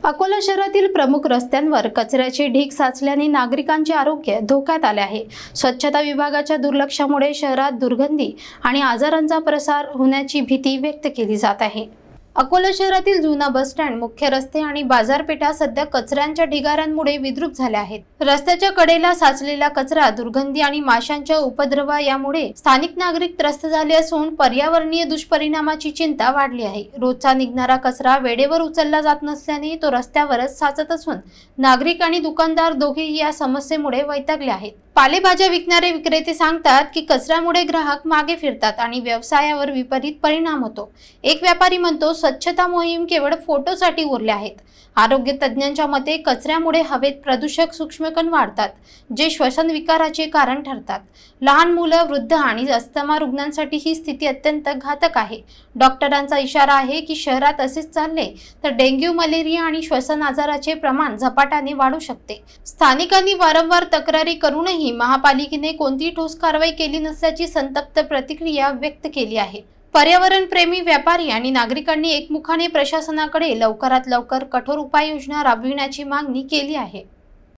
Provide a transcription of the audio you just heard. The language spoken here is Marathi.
अकोला शहरातील प्रमुख रस्त्यांवर कचऱ्याचे ढीग साचल्याने नागरिकांचे आरोग्य धोक्यात आले आहे। स्वच्छता विभागाच्या दुर्लक्षामुळे शहरात दुर्गंधी आणि आजारांचा प्रसार होण्याची भीती व्यक्त केली जात आहे। अकोला शहरातील जुना बस स्टँड, मुख्य रस्ते आणि बाजारपेठा सध्या कचऱ्यांच्या ढिगाऱ्यांमुळे विद्रूप झाल्या आहेत। रस्त्याच्या कडेला साचलेला कचरा, दुर्गंधी आणि माशांच्या उपद्रवा यामुळे स्थानिक नागरिक त्रस्त झाले असून पर्यावरणीय दुष्परिणामाची चिंता वाढली आहे। रोजचा निघणारा कचरा वेळेवर उचलला जात नसल्याने तो रस्त्यावरच साचत असून नागरिक आणि दुकानदार दोघेही या समस्येमुळे वैतागले आहेत। पालेभाज्या विकणारे विक्रेते सांगतात की कचऱ्यामुळे ग्राहक मागे फिरतात आणि व्यवसायावर विपरीत परिणाम होतो। एक व्यापारी म्हणतो, स्वच्छता मोहीम केवळ फोटोसाठी उरल्या आहेत। आरोग्य तज्ञांच्या मते कचऱ्यामुळे हवेत प्रदूषक सूक्ष्मकण वाढतात, जे श्वसन विकाराचे कारण ठरतात। लहान मुलं, वृद्ध आणि अस्थमा रुग्णांसाठी ही स्थिती अत्यंत घातक आहे। डॉक्टरांचा इशारा आहे की शहरात असेच चालले तर डेंग्यू, मलेरिया आणि श्वसन आजाराचे प्रमाण झपाट्याने वाढू शकते। स्थानिकांनी वारंवार तक्रारी करूनही महापालिकेने कोणतीही ठोस कारवाई केली नसल्याची संतप्त प्रतिक्रिया व्यक्त केली आहे। पर्यावरण प्रेमी व्यापारी आणि नागरिकांनी एकमुखाने प्रशासनाकडे लवकरात लवकर कठोर उपाययोजना राबविण्याची मागणी केली आहे।